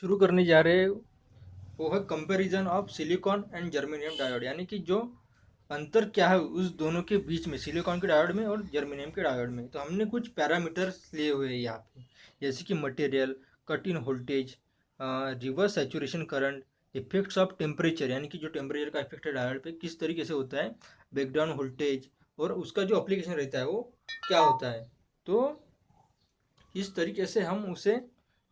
शुरू करने जा रहे हैं वो है comparison of silicon and germanium diode, यानी कि जो अंतर क्या है उस दोनों के बीच में, सिलिकॉन के डायोड में और जर्मेनियम के डायोड में। तो हमने कुछ पैरामीटर्स लिए हुए हैं यहाँ पे, जैसे कि material, cut in voltage, reverse saturation current, effects of temperature, यानी कि जो टेम्परेचर का इफेक्ट है डायोड पे किस तरीके से होता है, ब्रेकडाउन वोल्टेज, और उसका जो अप्लीकेशन रहता है वो क्या होता है। तो इस तरीके से हम उसे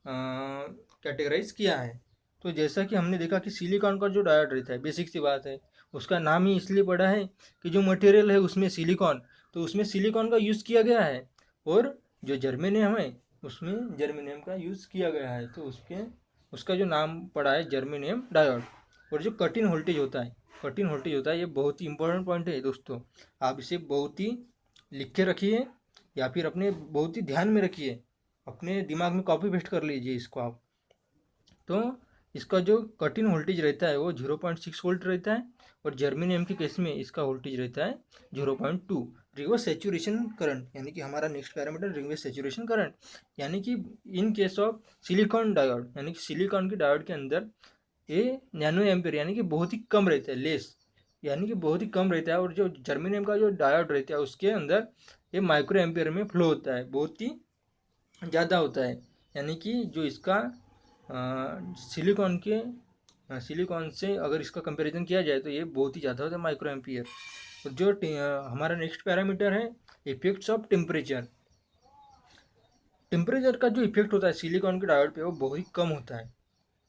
कैटेगराइज किया है। तो जैसा कि हमने देखा कि सिलिकॉन का जो डायोड रहता है, बेसिक सी बात है, उसका नाम ही इसलिए पड़ा है कि जो मटेरियल है उसमें सिलिकॉन, तो उसमें सिलिकॉन का यूज़ किया गया है, और जो जर्मेनियम है उसमें जर्मेनियम का यूज़ किया गया है, तो उसका जो नाम पड़ा है जर्मेनियम डायोड। और जो कट इन वोल्टेज होता है, कट इन वोल्टेज होता है, ये बहुत ही इंपॉर्टेंट पॉइंट है दोस्तों। आप इसे बहुत ही लिख के रखिए या फिर अपने बहुत ही ध्यान में रखिए, अपने दिमाग में कॉपी पेस्ट कर लीजिए इसको आप। तो इसका जो कट इन वोल्टेज रहता है वो 0.6 वोल्ट रहता है, और जर्मेनियम के केस में इसका वोल्टेज रहता है 0.2। रिवर्स सैचुरेशन करंट, यानी कि हमारा next parameter reverse saturation current, यानी कि in case of silicon diode, यानी कि सिलिकॉन के डायोड के अंदर ये नैनो एम्पियर यानी कि बहुत ही कम रहता है, लेस यानी कि बहुत ही कम रहता है, और जो जर्मेनियम का जो डायोड रहता है उसके अंदर ये माइक्रो एम्पियर में फ्लो होता है, बहुत ही ज़्यादा होता है। यानी कि जो इसका सिलिकॉन से अगर इसका कंपैरिजन किया जाए तो ये बहुत ही ज़्यादा होता है माइक्रो एम्पियर। और जो हमारा नेक्स्ट पैरामीटर है इफेक्ट्स ऑफ टेम्परेचर। टेम्परेचर का जो इफेक्ट होता है सिलिकॉन के डायोड पे वो बहुत ही कम होता है,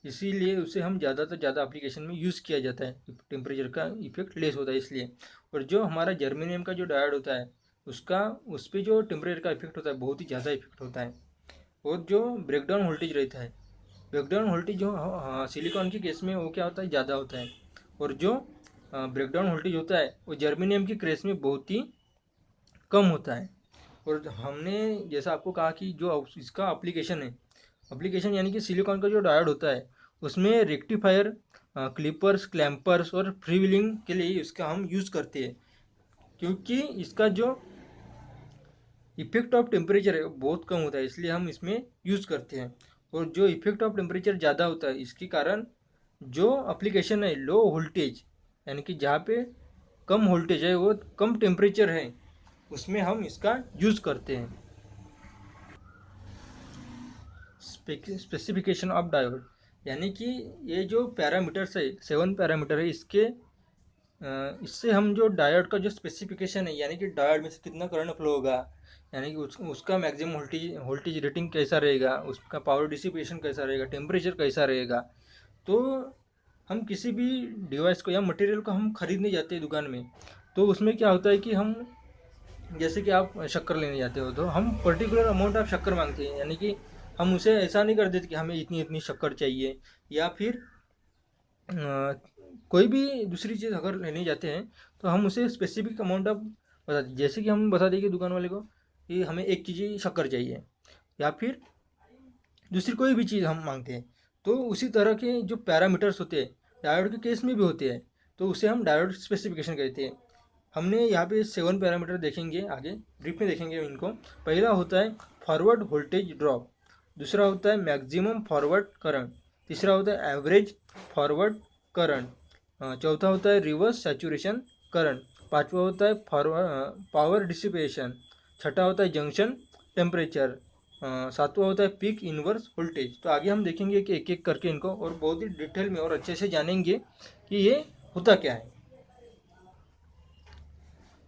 इसीलिए उसे हम ज़्यादा से ज़्यादा एप्लीकेशन में यूज़ किया जाता है, टेम्परेचर का इफेक्ट लेस होता है इसलिए। और जो हमारा जर्मेनियम का जो डायोड होता है उसका उस पर जो टेम्परेचर का इफेक्ट होता है बहुत ही ज़्यादा इफेक्ट होता है। और जो ब्रेकडाउन वोल्टेज रहता है, ब्रेकडाउन वोल्टेज जो सिलिकॉन के केस में वो क्या होता है, ज़्यादा होता है, और जो ब्रेकडाउन वोल्टेज होता है वो जर्मेनियम के केस में बहुत ही कम होता है। और हमने जैसा आपको कहा कि जो इसका एप्लीकेशन है, एप्लीकेशन यानी कि सिलिकॉन का जो डायोड होता है उसमें रेक्टिफायर, क्लिपर्स, क्लैम्पर्स और फ्री व्हीलिंग के लिए इसका हम यूज़ करते हैं, क्योंकि इसका जो इफेक्ट ऑफ टेम्परेचर है वो बहुत कम होता है, इसलिए हम इसमें यूज़ करते हैं। और जो इफेक्ट ऑफ टेम्परेचर ज़्यादा होता है इसके कारण जो एप्लीकेशन है लो वोल्टेज, यानी कि जहाँ पे कम वोल्टेज है वो कम टेम्परेचर है उसमें हम इसका यूज़ करते हैं। स्पेसिफिकेशन ऑफ डायोड, यानी कि ये जो पैरामीटर्स है 7 पैरामीटर है, इससे हम जो डायोड का जो स्पेसिफिकेशन है, यानी कि डायोड में से कितना करंट फ्लो होगा, यानी कि उसका मैक्सिमम वोल्टेज रेटिंग कैसा रहेगा, उसका पावर डिसिपेशन कैसा रहेगा, टेम्परेचर कैसा रहेगा। तो हम किसी भी डिवाइस को या मटेरियल को हम खरीदने जाते हैं दुकान में, तो उसमें क्या होता है कि हम जैसे कि आप शक्कर लेने जाते हो तो हम पर्टिकुलर अमाउंट ऑफ शक्कर मांगते हैं, यानी कि हम उसे ऐसा नहीं कर देते कि हमें इतनी इतनी शक्कर चाहिए, या फिर कोई भी दूसरी चीज़ अगर लेने जाते हैं तो हम उसे स्पेसिफिक अमाउंट ऑफ बता दें, जैसे कि हम बता देंगे दुकान वाले को कि हमें 1 kg शक्कर चाहिए, या फिर दूसरी कोई भी चीज़ हम मांगते हैं। तो उसी तरह के जो पैरामीटर्स होते हैं डायोड के केस में भी होते हैं, तो उसे हम डायोड स्पेसिफिकेशन कहते हैं। हमने यहाँ पे 7 पैरामीटर देखेंगे, आगे ब्रीफ में देखेंगे इनको। पहला होता है फॉरवर्ड वोल्टेज ड्रॉप, दूसरा होता है मैक्सिमम फॉरवर्ड करंट, तीसरा होता है एवरेज फॉरवर्ड करंट, चौथा होता है रिवर्स सैचुरेशन करंट, पांचवा होता है फॉरवर्ड पावर डिसिपेशन, छठा होता है जंक्शन टेम्परेचर, सातवां होता है पीक इनवर्स वोल्टेज। तो आगे हम देखेंगे कि एक एक करके इनको और बहुत ही डिटेल में और अच्छे से जानेंगे कि ये होता क्या है।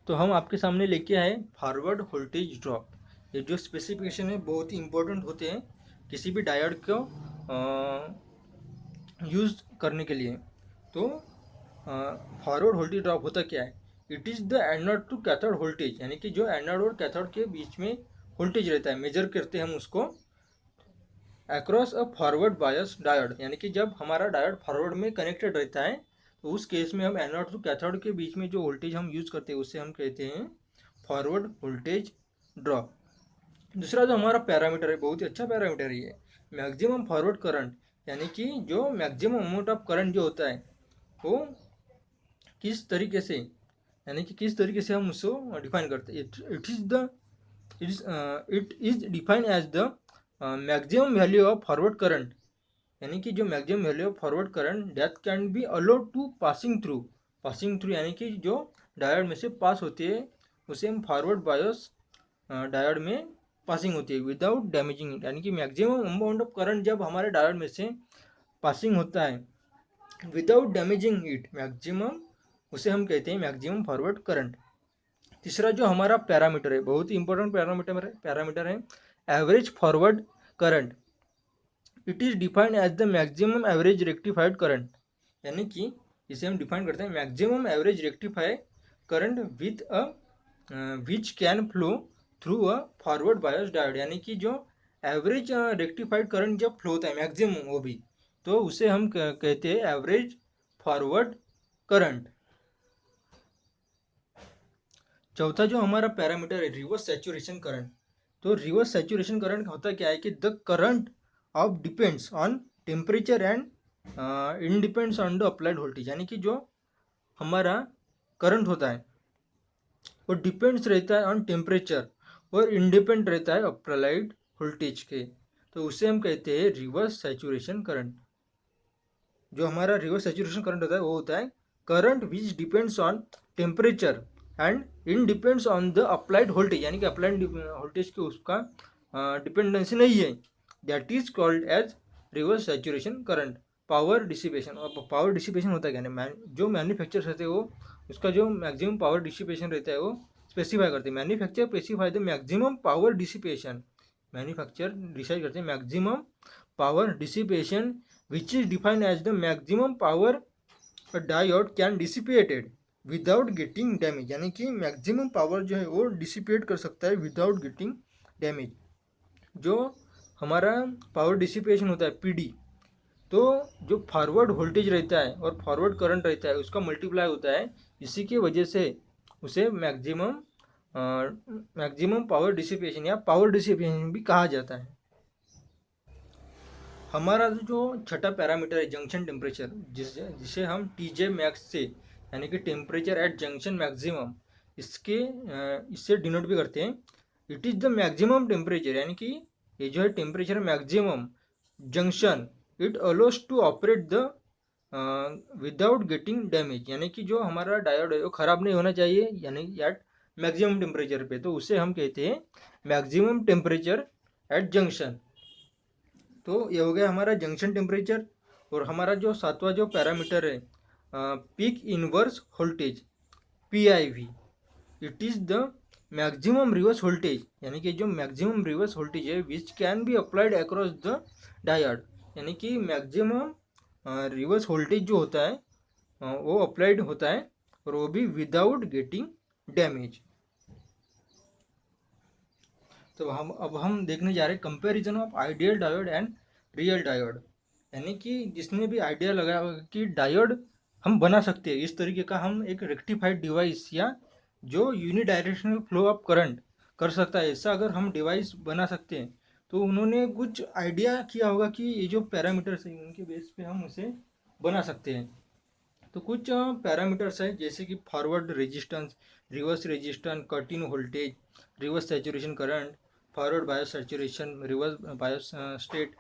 तो हम आपके सामने लेके आए फॉरवर्ड वोल्टेज ड्रॉप। ये जो स्पेसिफिकेशन है बहुत ही इंपॉर्टेंट होते हैं किसी भी डायोड को यूज़ करने के लिए। तो फॉरवर्ड वोल्टेज ड्रॉप होता क्या है, it is the anode to cathode voltage, यानी कि जो एनोड और कैथोड के बीच में वोल्टेज रहता है, मेजर करते हैं हम उसको across a forward bias diode, यानी कि जब हमारा डायोड फॉरवर्ड में कनेक्टेड रहता है तो उस केस में हम एनोड टू कैथोड के बीच में जो वोल्टेज हम यूज़ करते हैं उससे हम कहते हैं फॉरवर्ड वोल्टेज ड्रॉप। दूसरा जो हमारा पैरामीटर है बहुत ही अच्छा पैरामीटर है ये, मैक्सिमम फॉरवर्ड करंट, यानी कि जो मैक्सिमम अमाउंट ऑफ करंट जो होता है वो किस तरीके से, यानी कि किस तरीके से हम उसको डिफाइन करते हैं। It is defined as the maximum value of forward current, यानी कि जो maximum value of forward current that can be allowed to passing through यानी कि जो डायोड में से पास होती है उसे हम फॉरवर्ड बायस डायोड में पासिंग होती है विदाउट डैमेजिंग इट, यानी कि मैक्सिमम अमाउंट ऑफ करंट जब हमारे डायोड में से पासिंग होता है विदाउट डैमेजिंग इट मैक्सिमम, उसे हम कहते हैं मैक्सिमम फॉरवर्ड करंट। तीसरा जो हमारा पैरामीटर है, बहुत ही इंपॉर्टेंट पैरामीटर है average forward current. It is defined as the maximum average rectified current, यानी कि इसे हम डिफाइन करते हैं maximum average rectified current with a which can flow through a forward bias diode, यानी कि जो एवरेज रेक्टिफाइड करंट जब फ्लो होता है मैक्सिमम वो भी, तो उसे हम कहते हैं एवरेज फॉरवर्ड करंट। चौथा जो हमारा पैरामीटर है रिवर्स सैचुरेशन करंट। तो रिवर्स सैचुरेशन करंट होता क्या है कि the current of depends on temperature and independs on the applied voltage, यानी कि जो हमारा करंट होता है वो डिपेंड्स रहता है ऑन टेम्परेचर और इंडिपेंड रहता है अप्लाइड वोल्टेज के, तो उसे हम कहते हैं रिवर्स सैचुरेशन करंट। जो हमारा रिवर्स सैचुरेशन करंट होता है वो होता है current which depends on temperature and in depends on the applied voltage, यानी कि अप्लाइड वोल्टेज के उसका डिपेंडेंसी नहीं है, that is called as reverse saturation current. Power dissipation, और पावर डिसिपेशन होता है क्या, जो मैन्युफैक्चर रहते हैं वो उसका जो मैक्सिमम पावर डिसिपेशन रहता है वो स्पेसिफाई करते हैं। Manufacture specify the maximum power dissipation, manufacture decide करते हैं maximum power dissipation which is defined as the maximum power a diode can dissipated without getting damage, यानी कि मैक्सिमम पावर जो है वो डिसिपेट कर सकता है विदाउट गेटिंग डैमेज। जो हमारा पावर डिसिपेशन होता है पीडी, तो जो फॉरवर्ड वोल्टेज रहता है और फॉरवर्ड करंट रहता है उसका मल्टीप्लाई होता है, इसी की वजह से उसे मैक्सिमम पावर डिसिपेशन या पावर डिसिपेशन भी कहा जाता है। हमारा जो छठा पैरामीटर है जंक्शन टेम्परेचर, जिसे हम टीजे मैक्स से यानी कि टेम्परेचर एट जंक्शन मैक्सिमम इससे डिनोट भी करते हैं। It is the maximum temperature, यानी कि ये जो है temperature maximum junction, it allows to operate the without getting damage, यानी कि जो हमारा डायोड है वो ख़राब नहीं होना चाहिए यानी एट मैक्सिमम टेम्परेचर पे, तो उसे हम कहते हैं मैक्सिमम टेम्परेचर एट जंक्शन। तो ये हो गया हमारा जंक्शन टेम्परेचर। और हमारा जो सातवां जो पैरामीटर है peak inverse voltage PIV, it is the maximum reverse voltage, यानी कि जो मैक्सिमम रिवर्स वोल्टेज है which can be applied across the diode, यानी कि मैक्सिमम रिवर्स वोल्टेज जो होता है वो अप्लाइड होता है और वो भी विदाउट गेटिंग डैमेज। तो अब हम देखने जा रहे हैं comparison of ideal diode and real diode, यानी कि जिसने भी आइडिया लगाया होगा कि डायोड हम बना सकते हैं इस तरीके का, हम एक रेक्टिफाइड डिवाइस या जो यूनिडायरेक्शनल फ्लो ऑफ करंट कर सकता है ऐसा अगर हम डिवाइस बना सकते हैं, तो उन्होंने कुछ आइडिया किया होगा कि ये जो पैरामीटर्स हैं उनके बेस पे हम उसे बना सकते हैं। तो कुछ पैरामीटर्स है जैसे कि forward resistance, reverse resistance, cut in voltage, reverse saturation current, forward bias saturation, reverse bias state,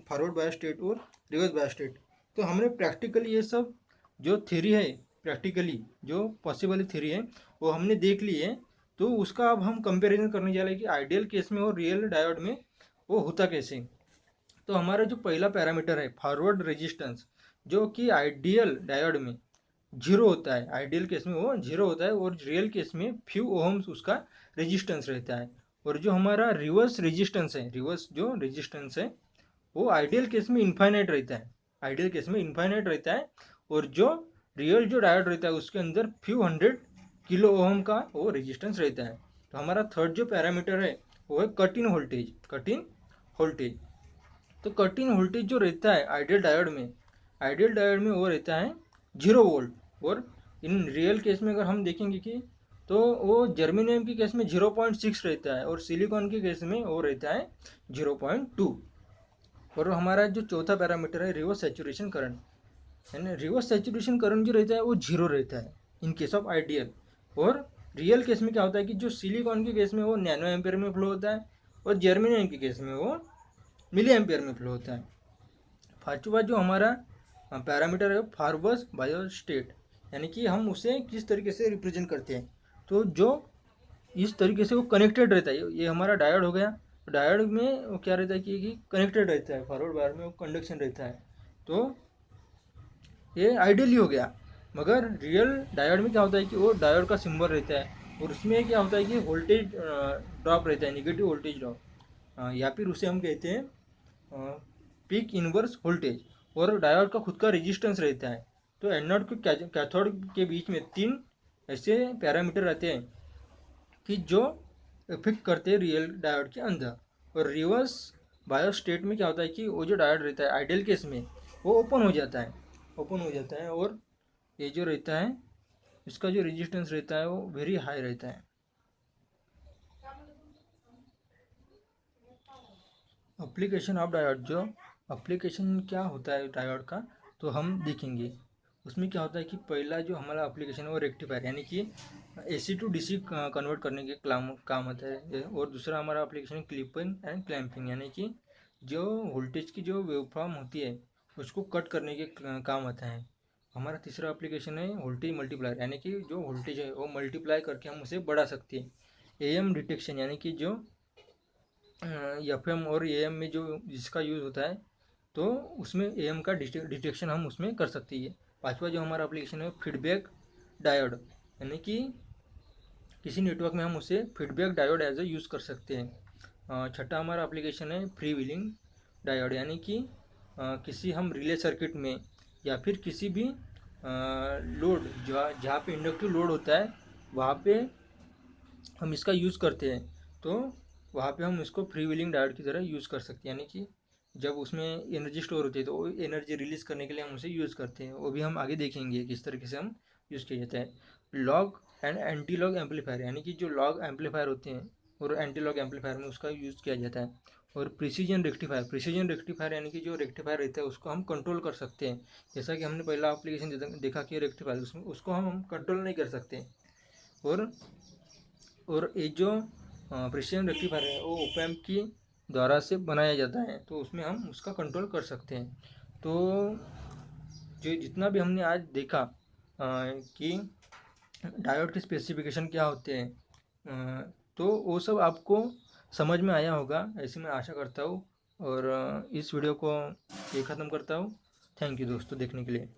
forward bias state और रिवर्स बायस स्टेट। तो हमने प्रैक्टिकली ये सब जो थ्योरी है, प्रैक्टिकली जो पॉसिबल थ्योरी है वो हमने देख ली है। तो उसका अब हम कंपैरिजन करने जा रहे हैं कि आइडियल केस में और रियल डायोड में वो होता कैसे। तो हमारा जो पहला पैरामीटर है फॉरवर्ड रेजिस्टेंस, जो कि आइडियल डायोड में जीरो होता है, आइडियल केस में वो जीरो होता है और रियल केस में फ्यू ओहम्स उसका रेजिस्टेंस रहता है। और जो हमारा रिवर्स रेजिस्टेंस है, रिवर्स जो रेजिस्टेंस है वो आइडियल केस में इन्फाइनाइट रहता है, आइडियल केस में इन्फाइनाइट रहता है। और जो रियल जो डायोड रहता है उसके अंदर फ्यू हंड्रेड किलो ओहम का वो रेजिस्टेंस रहता है। तो हमारा थर्ड जो पैरामीटर है वो है cut in voltage, cut in voltage. तो कट इन वोल्टेज जो रहता है आइडियल डायोड में वो रहता है 0 वोल्ट। और इन रियल केस में अगर हम देखेंगे कि तो वो जर्मेनियम की केस में 0.6 रहता है और सिलिकॉन की केस में वो रहता है 0.2। और हमारा जो चौथा पैरामीटर है रिवर्स सैचुरेशन करंट, यानी रिवर्स सैचुरेशन करंट जो रहता है वो 0 रहता है इन केस ऑफ आइडियल। और रियल केस में क्या होता है कि जो सिलिकॉन के केस में वो नैनो एम्पियर में फ्लो होता है और जर्मेनियम के केस में वो मिली एम्पियर में फ्लो होता है। पांचवा जो हमारा पैरामीटर है फारवर्ड बायोस्टेट, यानी कि हम उसे किस तरीके से रिप्रेजेंट करते हैं। तो जो इस तरीके से वो कनेक्टेड रहता है, ये हमारा डायोड हो गया। डायोड में वो क्या रहता है कि कनेक्टेड रहता है, फॉरवर्ड वायर में वो कंडक्शन रहता है, तो ये आइडियली हो गया। मगर रियल डायोड में क्या होता है कि वो डायोड का सिंबल रहता है और उसमें क्या होता है कि वोल्टेज ड्रॉप रहता है, नेगेटिव वोल्टेज ड्रॉप, या फिर उसे हम कहते हैं पीक इनवर्स वोल्टेज। और डायोड का खुद का रेजिस्टेंस रहता है। तो एनोड को कैथोड के बीच में 3 ऐसे पैरामीटर रहते हैं कि जो इफेक्ट करते हैं रियल डायोड के अंदर। और रिवर्स बायोस्टेट में क्या होता है कि वो जो डायोड रहता है आइडियल केस में वो ओपन हो जाता है और ये जो रहता है इसका जो रेजिस्टेंस रहता है वो वेरी हाई रहता है। एप्लीकेशन ऑफ डायोड, जो एप्लीकेशन क्या होता है डायोड का, तो हम देखेंगे। उसमें क्या होता है कि पहला जो हमारा एप्लीकेशन है वो रेक्टिफायर, यानी कि AC टू DC कन्वर्ट करने के काम आता है। और दूसरा हमारा एप्लीकेशन है क्लिपिंग एंड क्लैंपिंग, यानी कि जो वोल्टेज की जो वेवफॉर्म होती है उसको कट करने के काम आता है। हमारा तीसरा एप्लीकेशन है वोल्टेज मल्टीप्लायर, यानी कि जो वोल्टेज है वो मल्टीप्लाई करके हम उसे बढ़ा सकते हैं। AM डिटेक्शन, यानी कि जो FM और AM में जो जिसका यूज़ होता है, तो उसमें AM का डिटेक्शन हम उसमें कर सकते हैं। पांचवा जो हमारा एप्लीकेशन है फीडबैक डायोड, यानी कि किसी नेटवर्क में हम उसे feedback diode as a use कर सकते हैं। छठा हमारा एप्लीकेशन है फ्री व्हीलिंग डायोड, यानी कि किसी हम रिले सर्किट में या फिर किसी भी लोड जहाँ पे इंडक्टिव लोड होता है वहाँ पे हम इसका यूज़ करते हैं, तो वहाँ पे हम इसको फ्री व्हीलिंग डायोड की तरह यूज़ कर सकते हैं। यानी कि जब उसमें एनर्जी स्टोर होती है तो वो एनर्जी रिलीज़ करने के लिए हम उसे यूज़ करते हैं, वो भी हम आगे देखेंगे किस तरीके से हम यूज़ किया जाता है। Log and anti log amplifier, यानी कि जो लॉग एम्पलीफायर होते हैं और एंटी लॉग एम्पलीफायर में उसका यूज़ किया जाता है। और प्रिसीजन रेक्टिफायर यानी कि जो रेक्टिफायर रहता है उसको हम कंट्रोल कर सकते हैं। जैसा कि हमने पहला एप्लीकेशन देखा कि रेक्टिफायर, उसमें उसको हम कंट्रोल नहीं कर सकते। और ये जो प्रिसीजन रेक्टिफायर है वो ओपैम्प की द्वारा से बनाया जाता है, तो उसमें हम उसका कंट्रोल कर सकते हैं। तो जो जितना भी हमने आज देखा कि डायोड के स्पेसिफिकेशन क्या होते हैं, तो वो सब आपको समझ में आया होगा ऐसे मैं आशा करता हूँ। और इस वीडियो को ये ख़त्म करता हूँ। थैंक यू दोस्तों देखने के लिए।